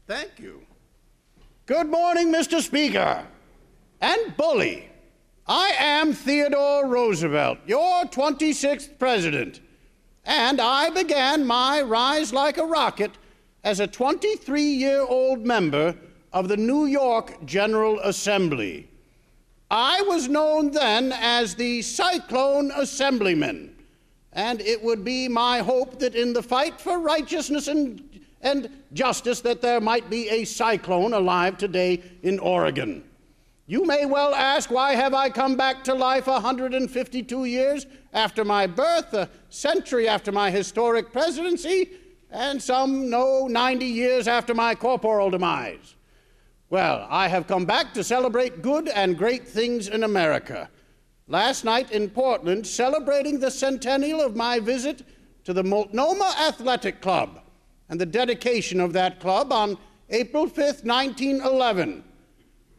Thank you. Good morning, Mr. Speaker and Bully. I am Theodore Roosevelt, your 26th president, and I began my rise like a rocket as a 23-year-old member of the New York General Assembly. I was known then as the Cyclone Assemblyman, and it would be my hope that in the fight for righteousness and justice that there might be a cyclone alive today in Oregon. You may well ask, why have I come back to life 152 years after my birth, a century after my historic presidency, and some 90 years after my corporal demise? Well, I have come back to celebrate good and great things in America. Last night in Portland, celebrating the centennial of my visit to the Multnomah Athletic Club and the dedication of that club on April 5th, 1911,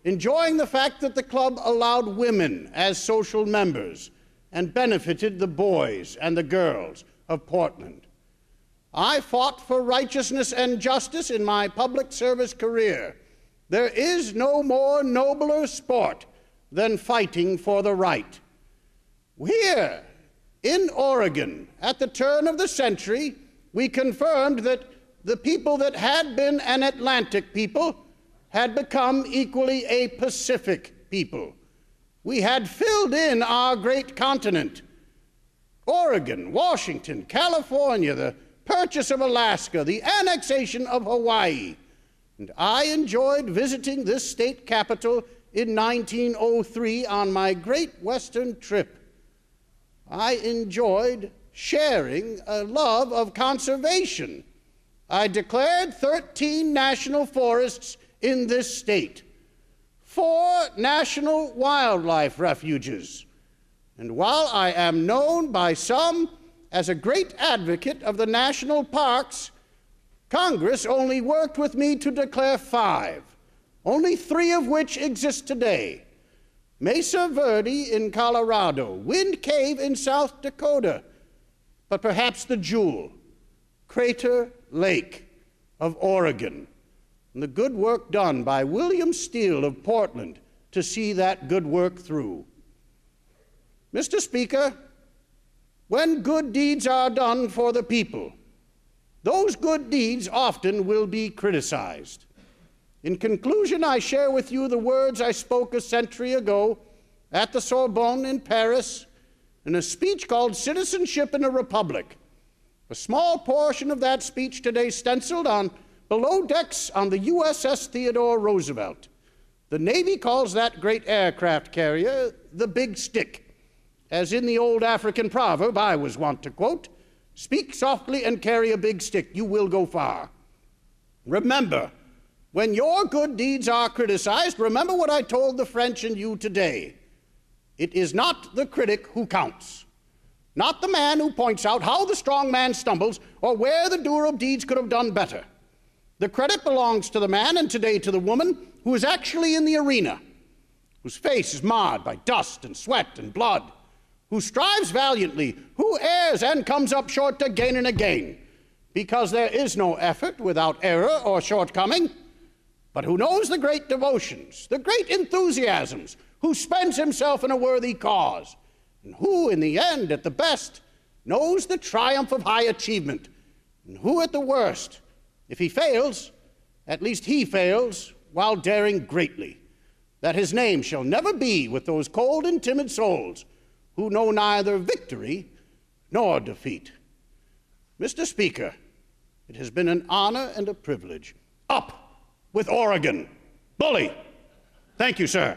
enjoying the fact that the club allowed women as social members and benefited the boys and the girls of Portland. I fought for righteousness and justice in my public service career. There is no more nobler sport than fighting for the right. Here in Oregon, at the turn of the century, we confirmed that the people that had been an Atlantic people had become equally a Pacific people. We had filled in our great continent. Oregon, Washington, California, the purchase of Alaska, the annexation of Hawaii. And I enjoyed visiting this state capital in 1903 on my great Western trip. I enjoyed sharing a love of conservation. I declared 13 national forests in this state, 4 national wildlife refuges. And while I am known by some as a great advocate of the national parks, Congress only worked with me to declare 5, only 3 of which exist today: Mesa Verde in Colorado, Wind Cave in South Dakota, but perhaps the jewel, Crater Lake of Oregon, and the good work done by William Steele of Portland to see that good work through. Mr. Speaker, when good deeds are done for the people, those good deeds often will be criticized. In conclusion, I share with you the words I spoke a century ago at the Sorbonne in Paris in a speech called Citizenship in a Republic. A small portion of that speech today stenciled on below decks on the USS Theodore Roosevelt. The Navy calls that great aircraft carrier the Big Stick, as in the old African proverb I was wont to quote, "Speak softly and carry a big stick, you will go far." Remember, when your good deeds are criticized, remember what I told the French and you today. It is not the critic who counts, not the man who points out how the strong man stumbles or where the doer of deeds could have done better. The credit belongs to the man, and today to the woman, who is actually in the arena, whose face is marred by dust and sweat and blood, who strives valiantly, who errs and comes up short again and again, because there is no effort without error or shortcoming, but who knows the great devotions, the great enthusiasms, who spends himself in a worthy cause, and who, in the end, at the best, knows the triumph of high achievement, and who, at the worst, if he fails, at least he fails while daring greatly, that his name shall never be with those cold and timid souls who know neither victory nor defeat. Mr. Speaker, it has been an honor and a privilege. Up with Oregon. Bully. Thank you, sir.